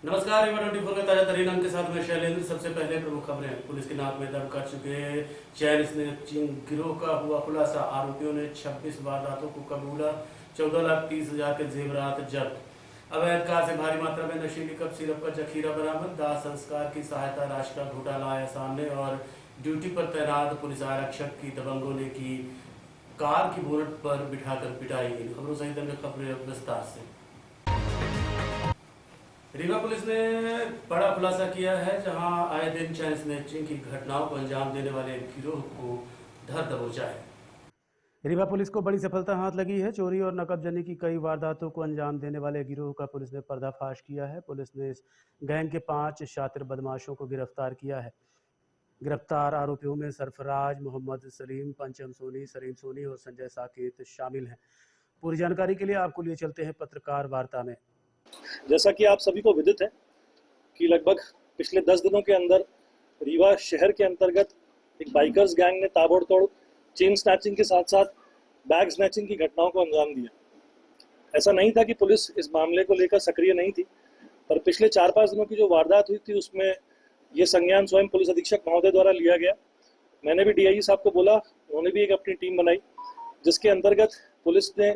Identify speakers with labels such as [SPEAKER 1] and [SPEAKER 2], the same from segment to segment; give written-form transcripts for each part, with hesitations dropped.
[SPEAKER 1] नमस्कार, रिवर 24 में ताजा तरीन अंक के साथ मैं शैलेंद्र। सबसे पहले प्रमुख खबरें। पुलिस की नाक में दम कर चुके चैन स्नैचिंग गिरोह का हुआ खुलासा। आरोपियों ने 26 वारदातों को कबूला। 14,30,000 के जेवरात जब्त। अवैध कार से भारी मात्रा में नशीली कप सिरप का जखीरा बरामद। दाह संस्कार की सहायता राशि का घोटाला आया सामने और ड्यूटी पर तैनात पुलिस आरक्षक की दबंगों ने की कार की बोनट पर बिठाकर पिटाई। इन खबरों सहित अन्य खबरें विस्तार से। रीवा पुलिस ने बड़ा खुलासा किया है, जहां आए दिन चैन स्नैचिंग की घटनाओं को अंजाम देने वाले गिरोह को धर दबोचा है। रीवा पुलिस को बड़ी सफलता हाथ लगी है। चोरी और नकबजनी की कई वारदातों को अंजाम देने वाले गिरोह का पुलिस ने पर्दाफाश किया है। पुलिस ने इस गैंग के 5 शातिर बदमाशों को गिरफ्तार किया है। गिरफ्तार आरोपियों में सरफराज, मोहम्मद सलीम, पंचम सोनी, सलीम सोनी और संजय साकेत शामिल हैं। पूरी जानकारी के लिए आपको लिए चलते हैं पत्रकार वार्ता में।
[SPEAKER 2] जैसा कि आप सभी को विदित है कि लगभग पिछले 10 दिनों के अंदर रीवा शहर के अंतर्गत एक बाइकर्स गैंग ने ताबड़तोड़ चेन स्नैचिंग के साथ साथ बैग स्नैचिंग की घटनाओं को अंजाम दिया। ऐसा नहीं था कि पुलिस इस मामले को लेकर सक्रिय नहीं थी, पर पिछले 4-5 दिनों की जो वारदात हुई थी उसमें ये संज्ञान स्वयं पुलिस अधीक्षक महोदय द्वारा लिया गया। मैंने भी डीआईजी साहब को बोला, उन्होंने भी एक अपनी टीम बनाई, जिसके अंतर्गत पुलिस ने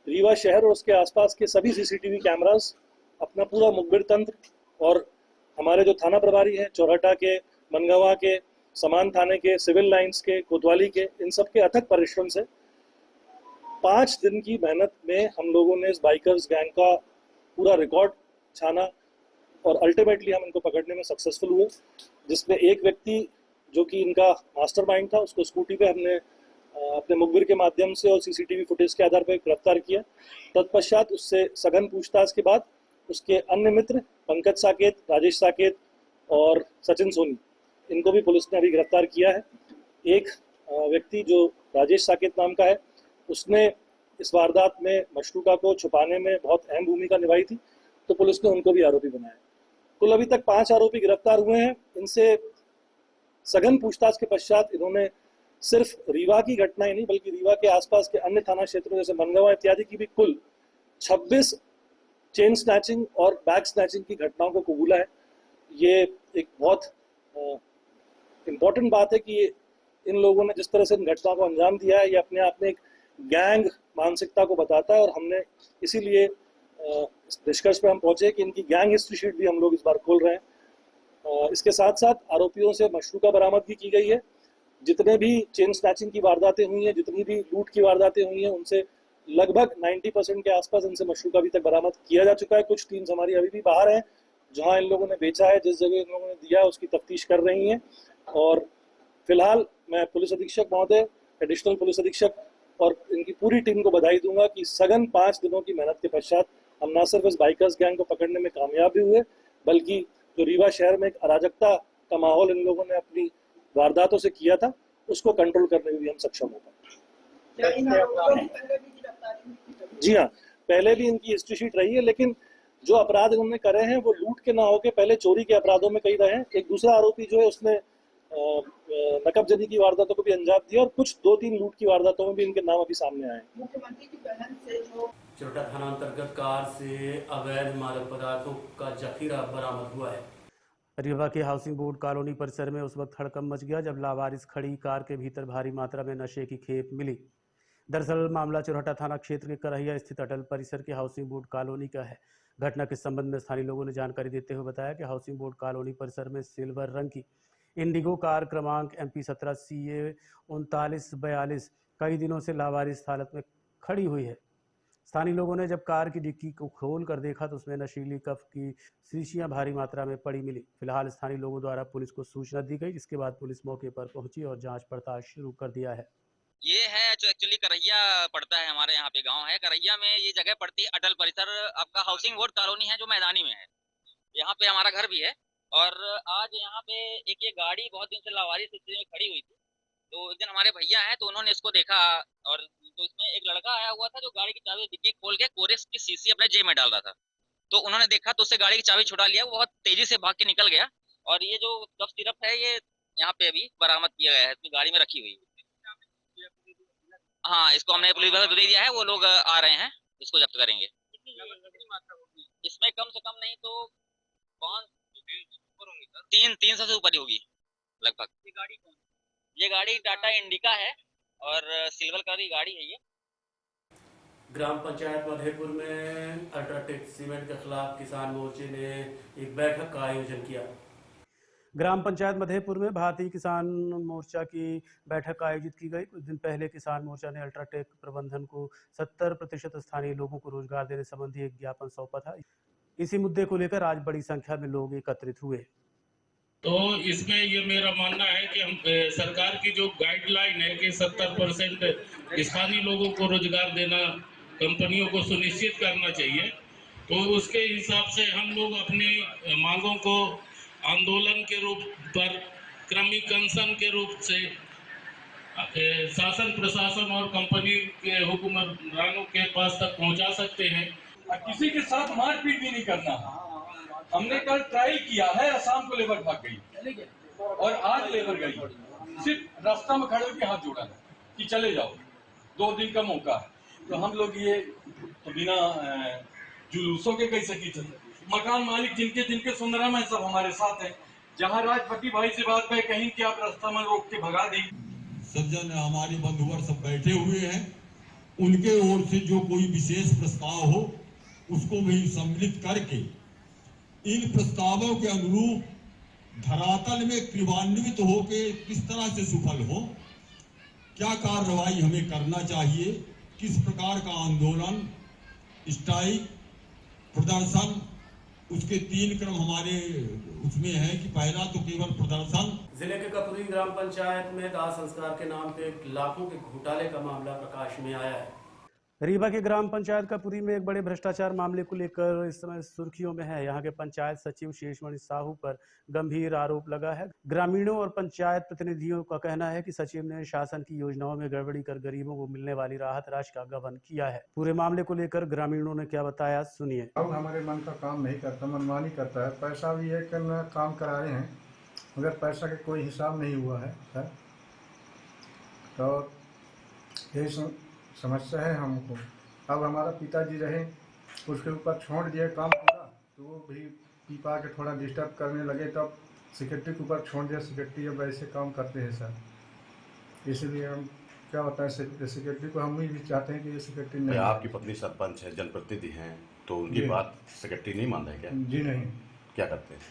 [SPEAKER 2] रीवा शहर और उसके आसपास के सभी सीसीटीवी कैमरास, अपना पूरा मुखबिर तंत्र और हमारे जो थाना प्रभारी हैं चौराटा के, मनगवा के, समान थाने के, सिविल लाइंस के, कोतवाली के, इन सब के अथक परिश्रम से 5 दिन की मेहनत में हम लोगों ने इस बाइकर्स गैंग का पूरा रिकॉर्ड छाना और अल्टीमेटली हम इनको पकड़ने में सक्सेसफुल हुए, जिसमें एक व्यक्ति जो कि इनका मास्टरमाइंड था, उसको स्कूटी पे हमने अपने मुखबिर के माध्यम से और सीसीटीवी फुटेज के आधार पर गिरफ्तार किया। तत्पश्चात उससे सघन पूछताछ के बाद उसके अन्य मित्र पंकज साकेत, राजेश साकेत और सचिन सोनी, इनको भी पुलिस ने अभी गिरफ्तार किया है। एक व्यक्ति जो राजेश साकेत नाम का है, उसने इस वारदात में मशरूका को छुपाने में बहुत अहम भूमिका निभाई थी, तो पुलिस ने उनको भी आरोपी बनाया। कुल अभी तक 5 आरोपी गिरफ्तार हुए हैं। इनसे सघन पूछताछ के पश्चात इन्होंने सिर्फ रीवा की घटना ही नहीं बल्कि रीवा के आसपास के अन्य थाना क्षेत्रों जैसे मनगवा इत्यादि की भी कुल 26 चेन स्नैचिंग और बैग स्नैचिंग की घटनाओं को कबूला है। ये एक बहुत इम्पोर्टेंट बात है कि इन लोगों ने जिस तरह से इन घटनाओं को अंजाम दिया है, ये अपने आप में एक गैंग मानसिकता को बताता है और हमने इसीलिए इस निष्कर्ष पे हम पहुंचे कि इनकी गैंग हिस्ट्री शीट भी हम लोग इस बार खोल रहे हैं। इसके साथ साथ आरोपियों से मशरूका बरामदगी की गई है। जितने भी चेन स्नैचिंग की वारदातें हुई हैं, जितनी भी लूट की वारदातें हुई हैं, उनसे लगभग 90% के आसपास इनसे मशरूका अभी तक बरामद किया जा चुका है। कुछ टीम्स हमारी अभी भी बाहर हैं, जहां इन लोगों ने बेचा है, जिस जगह इन लोगों ने दिया है उसकी तफ्तीश कर रही हैं। और फिलहाल मैं पुलिस अधीक्षक महोदय, एडिशनल पुलिस अधीक्षक और इनकी पूरी टीम को बधाई दूंगा कि सघन 5 दिनों की मेहनत के पश्चात हम न सिर्फ इस बाइकर्स गैंग को पकड़ने में कामयाब भी हुए, बल्कि जो रीवा शहर में एक अराजकता का माहौल इन लोगों ने अपनी वारदातों से किया था, उसको कंट्रोल करने में भी हम सक्षम हो पाए। जी हाँ, पहले भी इनकी हिस्ट्री शीट रही है, लेकिन जो अपराध इन्होंने करे हैं वो लूट के ना होके पहले चोरी के अपराधों में कई रहे हैं। एक दूसरा आरोपी जो है उसने नकबजनी की वारदातों को भी अंजाम दिया और कुछ 2-3 लूट की वारदातों में भी इनके नाम अभी सामने आए।
[SPEAKER 3] मुख्यमंत्री की बहन से जो
[SPEAKER 1] चौटा थाना अंतर्गत कार से अवैध मादक पदार्थों का जखीरा बरामद हुआ है। रीवा के हाउसिंग बोर्ड कॉलोनी परिसर में उस वक्त हड़कंप मच गया जब लावारिस खड़ी कार के भीतर भारी मात्रा में नशे की खेप मिली। दरअसल मामला चौराटा थाना क्षेत्र के करहिया स्थित अटल परिसर के हाउसिंग बोर्ड कॉलोनी का है। घटना के संबंध में स्थानीय लोगों ने जानकारी देते हुए बताया कि हाउसिंग बोर्ड कॉलोनी परिसर में सिल्वर रंग की इंडिगो कार क्रमांक MP17 CA 3942 कई दिनों से लावारिस हालत में खड़ी हुई है। स्थानीय लोगों ने जब कार की डिक्की को खोल कर देखा तो उसमें नशीली कफ की शीशियां भारी मात्रा में पड़ी मिली। फिलहाल स्थानीय लोगों द्वारा पुलिस को सूचना दी गई, जिसके बाद पुलिस मौके पर पहुंची और जांच पड़ताल शुरू कर दिया है।
[SPEAKER 4] ये है जो एक्चुअली करैया पड़ता है, हमारे यहाँ पे गांव है करैया में, ये जगह पड़ती है अटल परिसर। आपका हाउसिंग बोर्ड कॉलोनी है जो मैदानी में है, यहाँ पे हमारा घर भी है। और आज यहाँ पे एक ये गाड़ी बहुत दिन से लावारिस स्थिति में खड़ी हुई थी, तो एक दिन हमारे भैया हैं तो उन्होंने इसको देखा और तो इसमें एक लड़का आया हुआ था जो गाड़ी की चाबी डिक्की खोल के कोरेस की शीशी अपने जेब में डाल रहा था। तो उन्होंने देखा तो उससे गाड़ी की चाबी छुड़ा लिया, वो बहुत तेजी से भाग के निकल गया। और ये जो कफ सिरप है ये यहाँ पे अभी बरामद किया गया है, अपनी गाड़ी में रखी हुई है। हाँ, इसको हमने पुलिस वालों को दे दिया है, वो लोग आ रहे हैं, इसको जब्त करेंगे। इसमें कम से कम नहीं तो 300 से ऊपर ही होगी लगभग। ये गाड़ी कौन? ये गाड़ी टाटा इंडिका है और सिल्वर कलर की गाड़ी है ये।
[SPEAKER 1] ग्राम पंचायत मधेपुर में अल्ट्राटेक सीमेंट के खिलाफ किसान मोर्चे ने एक बैठक का आयोजन किया। ग्राम पंचायत मधेपुर में भारतीय किसान मोर्चा की बैठक आयोजित की गई। कुछ दिन पहले किसान मोर्चा ने अल्ट्राटेक प्रबंधन को 70% स्थानीय लोगों को रोजगार देने संबंधी एक ज्ञापन सौंपा था। इसी मुद्दे को लेकर आज बड़ी संख्या में लोग एकत्रित हुए।
[SPEAKER 5] तो इसमें ये मेरा मानना है कि हम सरकार की जो गाइडलाइन है कि 70% स्थानीय लोगों को रोजगार देना कंपनियों को सुनिश्चित करना चाहिए, तो उसके हिसाब से हम लोग अपनी मांगों को आंदोलन के रूप पर क्रमिक अनशन के रूप से शासन प्रशासन और कंपनी के हुक्मरानों के पास तक पहुंचा सकते हैं।
[SPEAKER 6] किसी के साथ मारपीट भी नहीं करना। हमने कल ट्रायल किया है, शाम को लेबर भाग गई और आज लेबर गई, सिर्फ रास्ता में खड़े होकर हाथ जोड़ा कि चले जाओ, 2 दिन का मौका है। तो हम लोग ये तो बिना जुलूसों के कैसे की चले। मकान मालिक जिनके जिनके सुंदरम है सब हमारे साथ हैं। जहाँ राजपति भाई से बात है कहीं कि आप रास्ता में रोक के भगा दें।
[SPEAKER 7] सज्जन हमारे बंधुवर सब बैठे हुए हैं, उनके ओर से जो कोई विशेष प्रस्ताव हो उसको भी सम्मिलित करके इन प्रस्तावों के अनुरूप धरातल में क्रियान्वित होके किस तरह से सफल हो, क्या कार्रवाई हमें करना चाहिए, किस प्रकार का आंदोलन, स्ट्राइक, प्रदर्शन, उसके 3 क्रम हमारे उसमें है कि पहला तो केवल प्रदर्शन।
[SPEAKER 1] जिले के कपूरी ग्राम पंचायत में दाह संस्कार के नाम पे लाखों के घोटाले का मामला प्रकाश में आया है। रीवा के ग्राम पंचायत कपूरी में एक बड़े भ्रष्टाचार मामले को लेकर इस समय सुर्खियों में है। यहाँ के पंचायत सचिव शेषमणि साहू पर गंभीर आरोप लगा है। ग्रामीणों और पंचायत प्रतिनिधियों का कहना है कि सचिव ने शासन की योजनाओं में गड़बड़ी कर गरीबों को मिलने वाली राहत राशि का गबन किया है। पूरे मामले को लेकर ग्रामीणों ने क्या बताया, सुनिए।
[SPEAKER 8] हमारे मन का काम नहीं करता, मनमानी करता है। पैसा भी एक काम करा रहे हैं मगर पैसा का कोई हिसाब नहीं हुआ है सर। तो यही समस्या है हमको। अब हमारा पिताजी रहे, उसके ऊपर छोड़ दिए काम पूरा, तो वो भी पीपा के थोड़ा डिस्टर्ब करने लगे, तब सेक्रेटरी के ऊपर छोड़ दिया। सेक्रेटरी अब ऐसे काम करते हैं सर, इसलिए हम क्या होता है सेक्रेटरी को हम भी चाहते हैं कि ये सेक्रेटरी नहीं।
[SPEAKER 9] आपकी पत्नी सरपंच है, जनप्रतिनिधि हैं, तो उनकी बात सेक्रेटरी नहीं मान रहे क्या?
[SPEAKER 8] जी नहीं। क्या
[SPEAKER 9] करते हैं?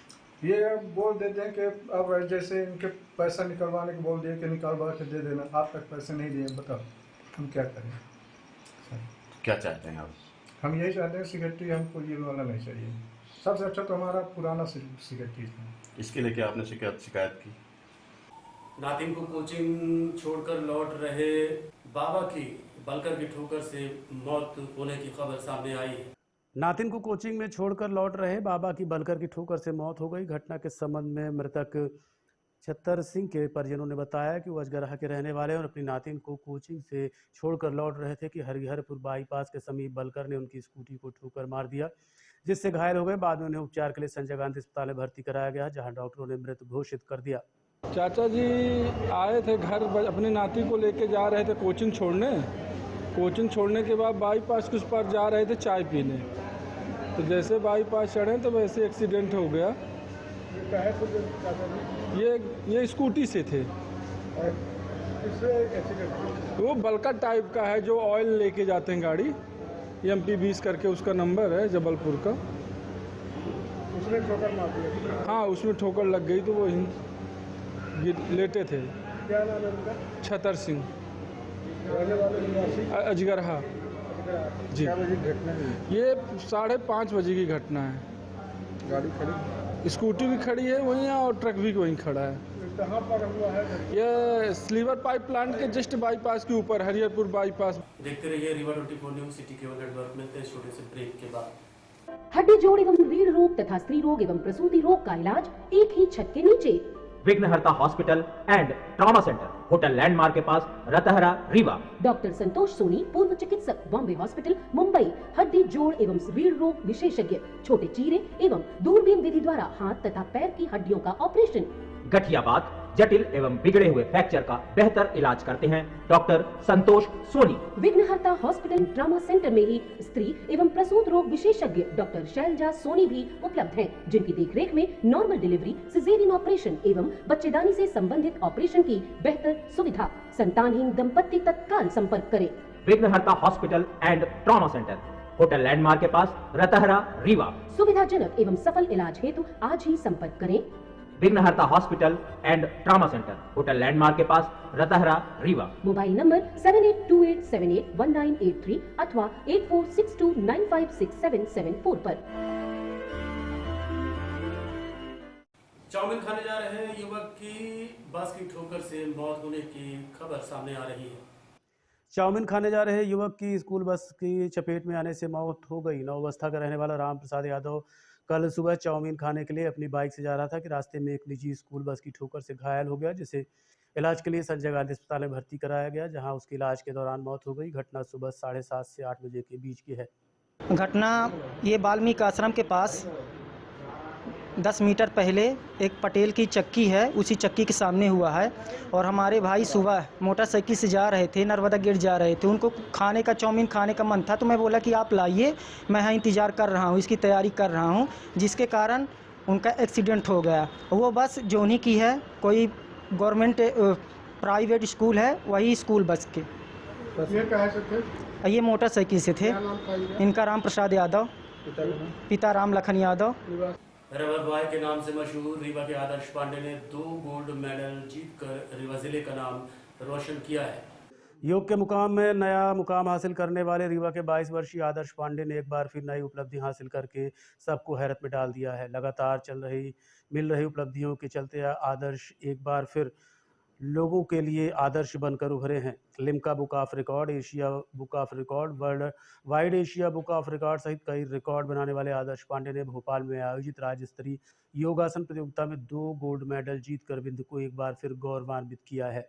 [SPEAKER 8] ये बोल देते हैं कि अब जैसे इनके पैसा निकलवाने को बोल दिए कि निकलवा के दे देना, आप तक पैसे नहीं दिए, बताओ हम क्या करें।
[SPEAKER 9] क्या चाहते हैं आप?
[SPEAKER 8] हम यही चाहते हैं सेक्रेटरी हमको ये वाला नहीं चाहिए। सबसे अच्छा तो हमारा पुराना सेक्रेटरी था।
[SPEAKER 9] इसके लिए क्या आपने शिकायत की?
[SPEAKER 1] नातिन को कोचिंग छोड़कर लौट रहे बाबा की बलकर की ठोकर से मौत होने की खबर सामने आई है। नातिन को कोचिंग में छोड़कर लौट रहे बाबा की बलकर की ठोकर से मौत हो गई। घटना के संबंध में मृतक छतर सिंह के परिजनों ने बताया कि वो अजगराहा के रहने वाले और अपनी नातिन को कोचिंग से छोड़कर लौट रहे थे कि हरिहरपुर बाईपास के समीप बलकर ने उनकी स्कूटी को ठोकर मार दिया, जिससे घायल हो गए। बाद में उन्हें उपचार के लिए संजय गांधी अस्पताल में भर्ती कराया गया, जहां डॉक्टरों ने मृत घोषित कर दिया।
[SPEAKER 10] चाचा जी आए थे घर, अपनी नाती को लेके जा रहे थे कोचिंग छोड़ने। कोचिंग छोड़ने के बाद बाईपास कुछ पर जा रहे थे चाय पीने, तो जैसे बाईपास चढ़े तो वैसे एक्सीडेंट हो गया। ये स्कूटी से थे। वो बलकर टाइप का है जो ऑयल लेके जाते हैं गाड़ी, MP 20 करके उसका नंबर है, जबलपुर का। उसने ठोकर मार दिया। हाँ, उसमें ठोकर लग गई तो वो लेटे थे। क्या नाम है उनका? छतर सिंह, अजगराहा जी। ये 5:30 बजे की घटना है। गाड़ी खड़ी, स्कूटी भी खड़ी है वहीं और ट्रक भी वहीं खड़ा है। कहाँ पर हुआ है? ये स्लीवर पाइप प्लांट के जस्ट बाईपास के ऊपर, हरिहरपुर बाईपास।
[SPEAKER 1] देखते रहिए Rewa 24 news city cable network. मिलते हैं छोटे से ब्रेक के बाद।
[SPEAKER 11] हड्डी जोड़ एवं रीढ़ रोग तथा स्त्री रोग एवं प्रसूति रोग का इलाज एक ही छत के नीचे।
[SPEAKER 12] विघ्नहर्ता hospital and trauma centre, hotel landmark के पास, रतहरा, रीवा।
[SPEAKER 11] डॉक्टर संतोष सोनी, पूर्व चिकित्सक, बॉम्बे हॉस्पिटल, मुंबई। हड्डी जोड़ एवं रीढ़ रोग विशेषज्ञ, छोटे चीरे एवं दूरबीन विधि द्वारा हाथ तथा पैर की हड्डियों का ऑपरेशन।
[SPEAKER 12] गठिया बात, जटिल एवं बिगड़े हुए फ्रैक्चर का बेहतर इलाज करते हैं डॉक्टर संतोष सोनी।
[SPEAKER 11] विघ्नहर्ता हॉस्पिटल ट्रॉमा सेंटर में ही स्त्री एवं प्रसूत रोग विशेषज्ञ डॉक्टर शैलजा सोनी भी उपलब्ध हैं, जिनकी देखरेख में नॉर्मल डिलीवरी, सिजेरियन ऑपरेशन एवं बच्चेदानी से संबंधित ऑपरेशन की बेहतर सुविधा। संतानहीन दंपत्ति तत्काल संपर्क करें।
[SPEAKER 12] विघ्नहर्ता hospital and trauma centre, hotel landmark के पास, रतहरा, रीवा।
[SPEAKER 11] सुविधाजनक एवं सफल इलाज हेतु आज ही संपर्क करें।
[SPEAKER 12] विघ्नहर्ता hospital and trauma centre, hotel landmark के पास, रतहरा, रीवा।
[SPEAKER 11] मोबाइल नंबर 7828781983 अथवा 8462956774 पर।
[SPEAKER 1] चाउमीन खाने जा रहे युवक की बस की ठोकर से मौत होने की खबर सामने आ रही है। चाउमीन खाने जा रहे युवक की स्कूल बस की चपेट में आने से मौत हो गई। नववस्था का रहने वाला राम प्रसाद यादव कल सुबह चाउमीन खाने के लिए अपनी बाइक से जा रहा था कि रास्ते में एक निजी स्कूल बस की ठोकर से घायल हो गया, जिसे इलाज के लिए संजय गांधी अस्पताल में भर्ती कराया गया, जहां उसकी इलाज के दौरान मौत हो गई। घटना सुबह 7:30 से 8 बजे के बीच की है।
[SPEAKER 13] घटना ये वाल्मीकि आश्रम के पास 10 मीटर पहले एक पटेल की चक्की है, उसी चक्की के सामने हुआ है। और हमारे भाई सुबह मोटरसाइकिल से जा रहे थे, नर्मदा गेट जा रहे थे। उनको खाने का चाउमीन खाने का मन था, तो मैं बोला कि आप लाइए, मैं यहाँ इंतज़ार कर रहा हूँ, इसकी तैयारी कर रहा हूँ, जिसके कारण उनका एक्सीडेंट हो गया। वो बस जोनी की है, कोई गवर्नमेंट प्राइवेट स्कूल है, वही स्कूल बस के। ये मोटरसाइकिल से थे। इनका राम प्रसाद यादव, पिता राम लखन यादव।
[SPEAKER 1] रबर बॉय के नाम से मशहूर रीवा के आदर्श पांडे ने 2 गोल्ड मेडल जीतकर रीवा जिले का नाम रोशन किया है। योग के मुकाम में नया मुकाम हासिल करने वाले रीवा के 22 वर्षीय आदर्श पांडे ने एक बार फिर नई उपलब्धि हासिल करके सबको हैरत में डाल दिया है। लगातार मिल रही उपलब्धियों के चलते आदर्श एक बार फिर लोगों के लिए आदर्श बनकर उभरे हैं। Limca book of record, Asia book of record, world wide Asia book of record सहित कई रिकॉर्ड बनाने वाले आदर्श पांडे ने भोपाल में आयोजित राज्य स्तरीय योगासन प्रतियोगिता में 2 गोल्ड मेडल जीतकर बिंदु को एक बार फिर गौरवान्वित किया है।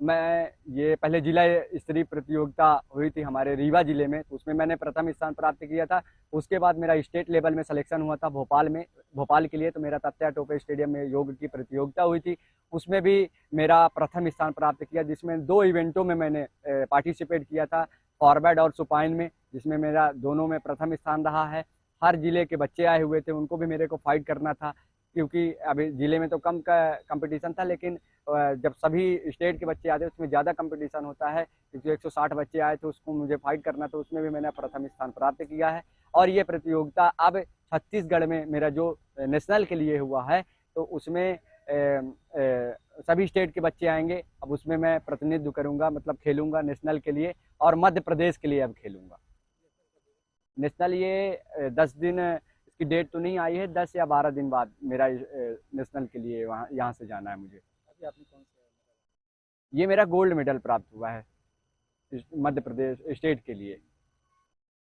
[SPEAKER 14] मैं ये पहले जिला स्तरीय प्रतियोगिता हुई थी हमारे रीवा जिले में, तो उसमें मैंने प्रथम स्थान प्राप्त किया था। उसके बाद मेरा स्टेट लेवल में सिलेक्शन हुआ था भोपाल के लिए, तो मेरा तत्या टोपे स्टेडियम में योग की प्रतियोगिता हुई थी, उसमें भी मेरा प्रथम स्थान प्राप्त किया, जिसमें 2 इवेंटों में मैंने पार्टिसिपेट किया था, फॉरवर्ड और सुपाइन में, जिसमें मेरा दोनों में प्रथम स्थान रहा है। हर जिले के बच्चे आए हुए थे, उनको भी मेरे को फाइट करना था, क्योंकि अभी जिले में तो कम का कंपटीशन था, लेकिन जब सभी स्टेट के बच्चे आते हैं उसमें ज़्यादा कंपटीशन होता है, क्योंकि 160 बच्चे आए तो उसको मुझे फाइट करना, तो उसमें भी मैंने प्रथम स्थान प्राप्त किया है। और ये प्रतियोगिता अब छत्तीसगढ़ में मेरा जो नेशनल के लिए हुआ है, तो उसमें सभी स्टेट के बच्चे आएंगे। अब उसमें मैं प्रतिनिधित्व करूँगा, मतलब खेलूँगा नेशनल के लिए, और मध्य प्रदेश के लिए अब खेलूँगा नेशनल। ये 10 दिन की डेट तो नहीं आई है, 10 या 12 दिन बाद मेरा नेशनल के लिए यहाँ से जाना है मुझे। आपने कौन सा? ये मेरा गोल्ड मेडल प्राप्त हुआ है मध्य प्रदेश स्टेट के लिए।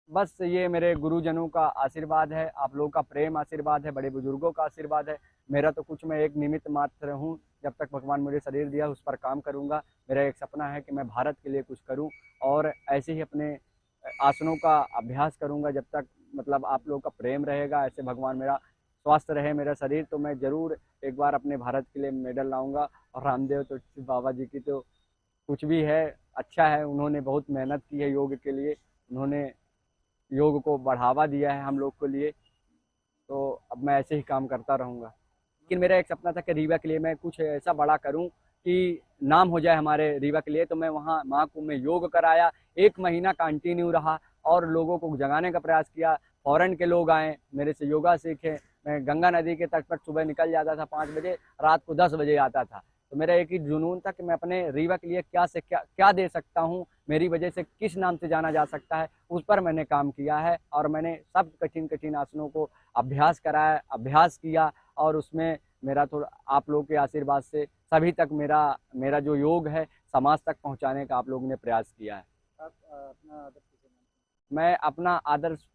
[SPEAKER 14] बस ये मेरे गुरुजनों का आशीर्वाद है, आप लोगों का प्रेम आशीर्वाद है, बड़े बुजुर्गों का आशीर्वाद है। मेरा तो कुछ, मैं एक निमित्त मात्र हूँ। जब तक भगवान मुझे शरीर दिया उस पर काम करूँगा। मेरा एक सपना है कि मैं भारत के लिए कुछ करूँ, और ऐसे ही अपने आसनों का अभ्यास करूँगा। जब तक मतलब आप लोगों का प्रेम रहेगा, ऐसे भगवान मेरा स्वस्थ रहे मेरा शरीर, तो मैं ज़रूर एक बार अपने भारत के लिए मेडल लाऊंगा। और रामदेव तो बाबा जी की तो कुछ भी है, अच्छा है, उन्होंने बहुत मेहनत की है योग के लिए, उन्होंने योग को बढ़ावा दिया है हम लोग के लिए, तो अब मैं ऐसे ही काम करता रहूँगा। लेकिन मेरा एक सपना था कि रीवा के लिए मैं कुछ ऐसा बड़ा करूँ कि नाम हो जाए हमारे रीवा के लिए। तो मैं वहाँ महाकुंभ में योग कराया, 1 महीना कंटिन्यू रहा और लोगों को जगाने का प्रयास किया। फॉरेन के लोग आए, मेरे से योगा सीखे। मैं गंगा नदी के तट पर सुबह निकल जाता था 5 बजे, रात को 10 बजे आता था। तो मेरा एक ही जुनून था कि मैं अपने रीवा के लिए क्या दे सकता हूँ, मेरी वजह से किस नाम से जाना जा सकता है, उस पर मैंने काम किया है। और मैंने सब कठिन आसनों को अभ्यास कराया, अभ्यास किया, और उसमें मेरा थोड़ा आप लोगों के आशीर्वाद से सभी तक मेरा जो योग है समाज तक पहुँचाने का आप लोगों ने प्रयास किया है। मैं अपना आदर्श,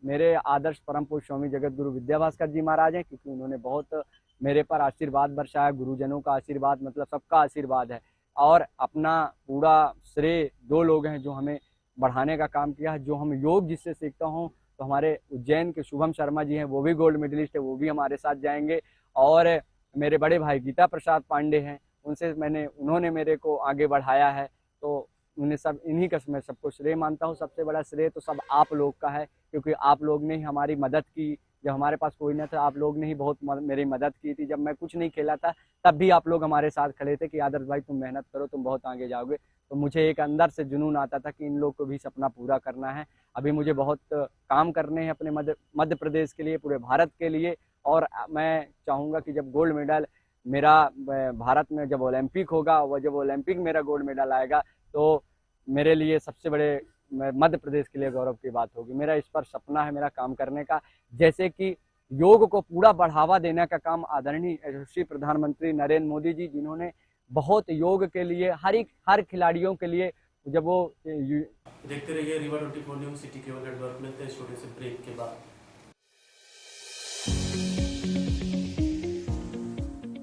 [SPEAKER 14] मेरे आदर्श परम पूज्य स्वामी जगत गुरु विद्याभास्कर जी महाराज हैं, क्योंकि उन्होंने बहुत मेरे पर आशीर्वाद बरसाया। गुरुजनों का आशीर्वाद, मतलब सबका आशीर्वाद है। और अपना पूरा श्रेय 2 लोग हैं जो हमें बढ़ाने का काम किया है। जो हम योग जिससे सीखता हूँ, तो हमारे उज्जैन के शुभम शर्मा जी हैं, वो भी गोल्ड मेडलिस्ट है, वो भी हमारे साथ जाएंगे। और मेरे बड़े भाई गीता प्रसाद पांडे हैं, उन्होंने मेरे को आगे बढ़ाया है। तो इन्हीं का मैं सबको श्रेय मानता हूँ। सबसे बड़ा श्रेय तो सब आप लोग का है, क्योंकि आप लोग ने ही हमारी मदद की। जब हमारे पास कोई न था, आप लोग ने ही बहुत मेरी मदद की थी। जब मैं कुछ नहीं खेला था, तब भी आप लोग हमारे साथ खड़े थे कि आदर्श भाई तुम मेहनत करो, तुम बहुत आगे जाओगे। तो मुझे एक अंदर से जुनून आता था कि इन लोग को भी सपना पूरा करना है। अभी मुझे बहुत काम करने हैं अपने मध्य प्रदेश के लिए, पूरे भारत के लिए। और मैं चाहूँगा कि जब गोल्ड मेडल मेरा भारत में जब ओलंपिक होगा, वो जब ओलंपिक मेरा गोल्ड मेडल आएगा, तो मेरे लिए सबसे बड़े मध्य प्रदेश के लिए गौरव की बात होगी। मेरा इस पर सपना है मेरा काम करने का। जैसे कि योग को पूरा बढ़ावा देने का काम आदरणीय यशस्वी प्रधानमंत्री नरेंद्र मोदी जी, जिन्होंने बहुत योग के लिए हर खिलाड़ियों के लिए जब वो
[SPEAKER 1] देखते रहिए Rewa 24 news city cable network. मिलते हैं छोटे से ब्रेक के बाद।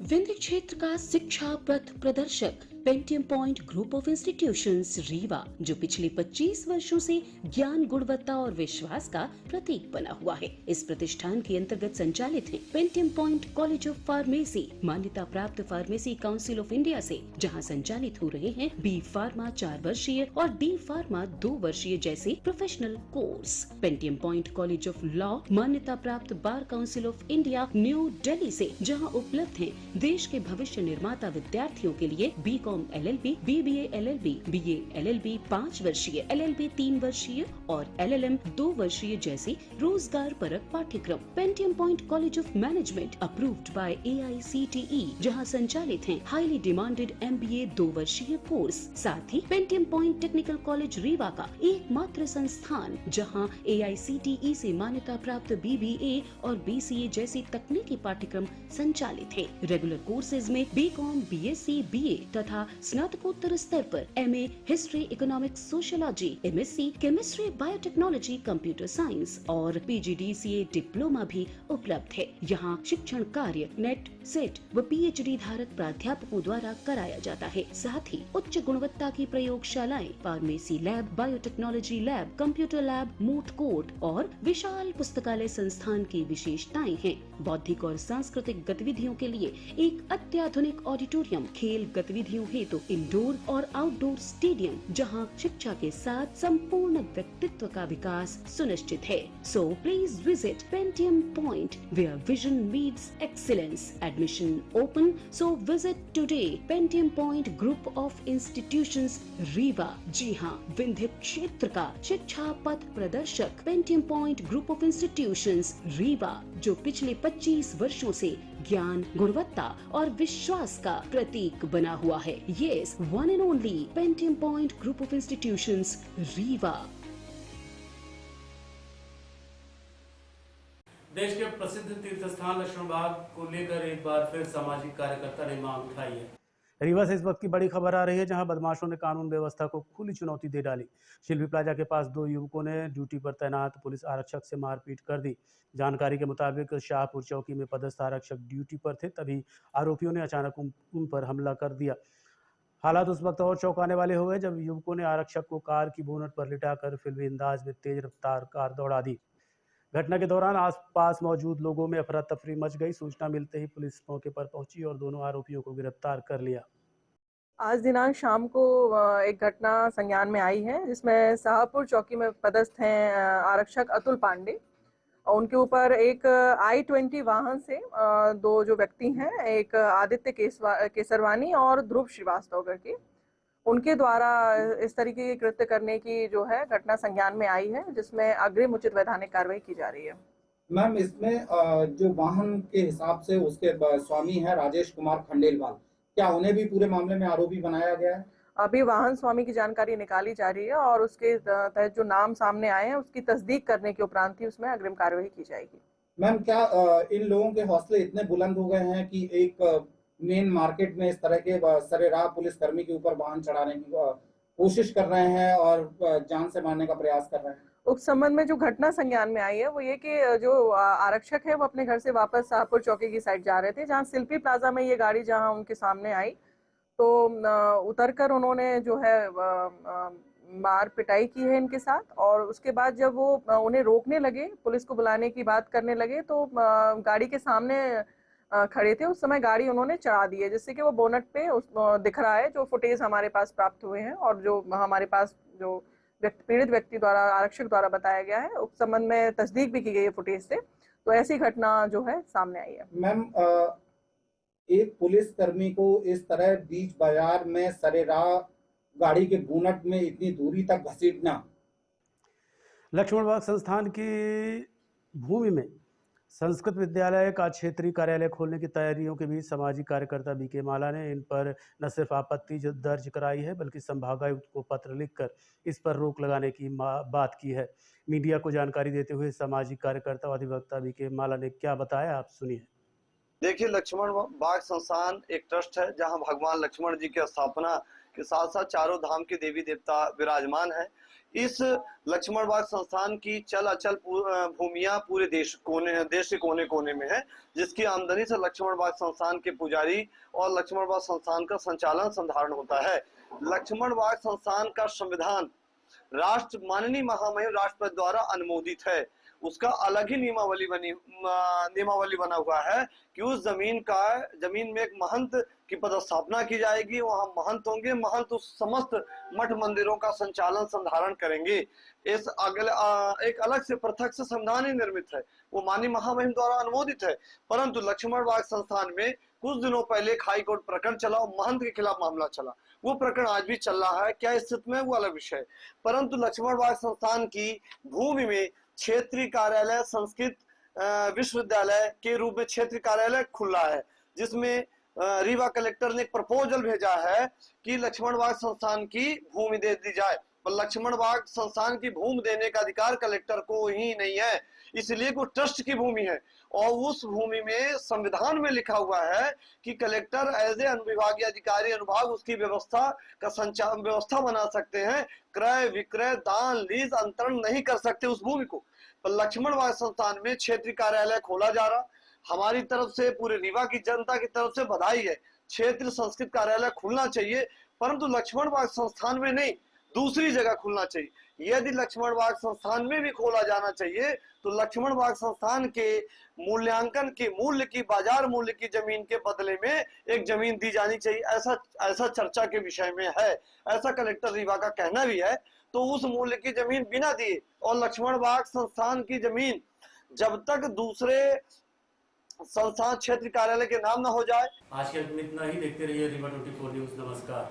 [SPEAKER 11] विंध्य क्षेत्र का शिक्षा पथ प्रदर्शक Pentium point group of institutions Rewa, जो पिछले 25 वर्षों से ज्ञान, गुणवत्ता और विश्वास का प्रतीक बना हुआ है। इस प्रतिष्ठान के अंतर्गत संचालित है Pentium point college of pharmacy, मान्यता प्राप्त फार्मेसी काउंसिल ऑफ इंडिया से, जहां संचालित हो रहे हैं बी फार्मा 4 वर्षीय और डी फार्मा 2 वर्षीय जैसे professional course. Pentium point college of law, मान्यता प्राप्त bar council of India new Delhi से, जहां उपलब्ध है देश के भविष्य निर्माता विद्यार्थियों के लिए BCom LLB, BBA LLB, BA LLB 5 वर्षीय, LLB 3 वर्षीय और LLM 2 वर्षीय जैसे रोजगार परक पाठ्यक्रम। Pentium point college of management approved by AICTE, जहां संचालित हैं हाईली डिमांडेड MBA 2 वर्षीय कोर्स। साथ ही Pentium point technical college Rewa का एकमात्र संस्थान, जहां AICTE से मान्यता प्राप्त BBA और BCA जैसी तकनीकी पाठ्यक्रम संचालित है। रेगुलर कोर्सेज में BCom, BSc, BA तथा स्नातकोत्तर स्तर पर MA history, economics, sociology, MSc chemistry, biotechnology, computer science और PGDCA डिप्लोमा भी उपलब्ध है। यहाँ शिक्षण कार्य नेट, सेट व PhD धारक प्राध्यापकों द्वारा कराया जाता है। साथ ही उच्च गुणवत्ता की प्रयोगशालाएं, pharmacy lab, biotechnology lab, computer lab, moot court और विशाल पुस्तकालय संस्थान की विशेषताएं हैं। बौद्धिक और सांस्कृतिक गतिविधियों के लिए एक अत्याधुनिक ऑडिटोरियम, खेल गतिविधियों हेतु इंडोर और आउटडोर स्टेडियम, जहां शिक्षा के साथ संपूर्ण व्यक्तित्व का विकास सुनिश्चित है। So please visit Pentium point where vision meets excellence. Admission open, so visit today Pentium point group of institutions Rewa. जी हाँ, विंध्य क्षेत्र का शिक्षा पथ प्रदर्शक Pentium point group of institutions Rewa, जो पिछले 25 वर्षों से ज्ञान, गुणवत्ता और विश्वास का प्रतीक बना हुआ है। Yes, one and only Pentium point group of institutions Rewa.
[SPEAKER 1] देश के प्रसिद्ध तीर्थ स्थान लक्ष्मण बाग को लेकर एक बार फिर सामाजिक कार्यकर्ता ने मांग उठाई है। रीवा से इस वक्त की बड़ी खबर आ रही है, जहां बदमाशों ने कानून व्यवस्था को खुली चुनौती दे डाली। शिल्पी प्लाजा के पास 2 युवकों ने ड्यूटी पर तैनात पुलिस आरक्षक से मारपीट कर दी। जानकारी के मुताबिक शाहपुर चौकी में पदस्थ आरक्षक ड्यूटी पर थे, तभी आरोपियों ने अचानक उन पर हमला कर दिया। हालात उस वक्त और चौंकाने वाले हुए जब युवकों ने आरक्षक को कार की बोनट पर लिटाकर फिल्मी अंदाज में तेज रफ्तार कार दौड़ा दी। घटना के दौरान आसपास मौजूद लोगों में अफरा तफरी मच गई। सूचना मिलते ही पुलिस मौके पर पहुंची और दोनों आरोपियों को गिरफ्तार कर लिया।
[SPEAKER 15] आज दिनांक शाम को एक घटना संज्ञान में आई है, जिसमें शाहपुर चौकी में पदस्थ हैं आरक्षक अतुल पांडे। उनके ऊपर एक I-20 वाहन से 2 जो व्यक्ति हैं, एक आदित्य केसरवानी और ध्रुव श्रीवास्तव करके, उनके द्वारा इस तरीके के कृत्य करने की जो है घटना संज्ञान में आई है, जिसमें अग्रिम उचित वैधानिक कार्रवाई की जा रही है।
[SPEAKER 16] मैम, इसमें जो वाहन के हिसाब से उसके स्वामी है राजेश कुमार खंडेलवाल, क्या उन्हें भी पूरे मामले में आरोपी बनाया गया है?
[SPEAKER 15] अभी वाहन स्वामी की जानकारी निकाली जा रही है और उसके तहत जो नाम सामने आए हैं उसकी तस्दीक करने के उपरांत ही उसमें अग्रिम कार्रवाई की जाएगी।
[SPEAKER 16] मैम, क्या इन लोगों के हौसले इतने बुलंद हो गए हैं कि एक मेन मार्केट में इस तरह के सरेराह पुलिसकर्मी के ऊपर वाहन चढ़ाने की कोशिश कर रहे हैं और जान से मारने का प्रयास कर रहे हैं?
[SPEAKER 15] उस संबंध में जो घटना संज्ञान में आई है वो ये कि जो आरक्षक है वो अपने घर से वापस शाहपुर चौकी की साइड जा रहे थे, जहां शिल्पी प्लाजा में ये गाड़ी जहां उनके सामने आई तो उतरकर उन्होंने जो है मार पिटाई की है इनके साथ। और उसके बाद जब वो उन्हें रोकने लगे, पुलिस को बुलाने की बात करने लगे, तो गाड़ी के सामने खड़े थे उस समय गाड़ी उन्होंने चढ़ा दी है, जिससे कि वो बोनट पे दिख रहा है, जो फुटेज हमारे पास प्राप्त हुए हैं और जो हमारे पास जो पीड़ित व्यक्ति द्वारा आरक्षक द्वारा बताया गया है उस संबंध में तस्दीक भी की गई है फुटेज से। तो ऐसी घटना जो है सामने आई है।
[SPEAKER 16] मैम, एक पुलिस कर्मी को इस तरह बीच बाजार में सरेराह गाड़ी के बोनट में इतनी दूरी तक घसीटना।
[SPEAKER 1] लक्ष्मण बाग संस्थान की भूमि में संस्कृत विद्यालय का क्षेत्रीय कार्यालय खोलने की तैयारियों के बीच सामाजिक कार्यकर्ता बीके माला ने इन पर न सिर्फ आपत्ति दर्ज कराई है बल्कि संभागायुक्त को पत्र लिखकर इस पर रोक लगाने की बात की है। मीडिया को जानकारी देते हुए सामाजिक कार्यकर्ता और अधिवक्ता बीके माला ने क्या बताया, आप सुनिए।
[SPEAKER 17] देखिए, लक्ष्मण बाग संस्थान एक ट्रस्ट है जहां भगवान लक्ष्मण जी की स्थापना के साथ साथ चारों धाम के देवी देवता विराजमान है। इस लक्ष्मण बाग संस्थान की चल अचल भूमियां पूरे देश के कोने कोने में है, जिसकी आमदनी से लक्ष्मण बाग संस्थान के पुजारी और लक्ष्मण बाग संस्थान का संचालन संधारण होता है। लक्ष्मण बाग संस्थान का संविधान माननीय महामहिम राष्ट्रपति द्वारा अनुमोदित है। उसका अलग ही नियमावली बना हुआ है कि उस जमीन में एक महंत की पदस्थापना की जाएगी। वहां महंत होंगे, महंत उस समस्त मठ मंदिरों का संचालन संधारण करेंगे। एक अलग से पृथक से संविधान ही निर्मित है, वो माननीय महामहिम द्वारा अनुमोदित है। परंतु लक्ष्मण बाग संस्थान में कुछ दिनों पहले एक हाई कोर्ट प्रकरण चला और महंत के खिलाफ मामला चला। वो प्रकरण आज भी चल रहा है, क्या स्थिति में वो अलग विषय है। परंतु लक्ष्मण बाग संस्थान की भूमि में क्षेत्रीय कार्यालय संस्कृत विश्वविद्यालय के रूप में क्षेत्रीय कार्यालय खुला है, जिसमें रीवा कलेक्टर ने एक प्रपोजल भेजा है कि लक्ष्मण बाग संस्थान की भूमि दे दी जाए। पर लक्ष्मण बाग संस्थान की भूमि देने का अधिकार कलेक्टर को ही नहीं है, इसलिए वो ट्रस्ट की भूमि है। और उस भूमि में संविधान में लिखा हुआ है कि कलेक्टर एज ए अनुविभागीय अधिकारी अनुभाग उसकी व्यवस्था बना सकते हैं। क्रय विक्रय दान लीज अंतरण नहीं कर सकते उस भूमि को। पर लक्ष्मण बाग संस्थान में क्षेत्रीय कार्यालय खोला जा रहा, हमारी तरफ से पूरे रीवा की जनता की तरफ से बधाई है। क्षेत्रीय संस्कृत कार्यालय खुलना चाहिए, परंतु लक्ष्मण बाग संस्थान में नहीं, दूसरी जगह खुलना चाहिए। यदि लक्ष्मण बाग संस्थान में भी खोला जाना चाहिए तो लक्ष्मण बाग संस्थान के मूल्यांकन के मूल्य की बाजार मूल्य की जमीन के बदले में एक जमीन दी जानी चाहिए। ऐसा चर्चा के विषय में है, ऐसा कलेक्टर रीवा का कहना भी है। तो उस मूल्य की जमीन बिना दिए और लक्ष्मण बाग संस्थान की जमीन जब तक दूसरे संस्थान क्षेत्र कार्यालय के नाम न हो जाए।
[SPEAKER 1] आज के इतना ही, देखते रहिए रीवा 24 न्यूज। नमस्कार।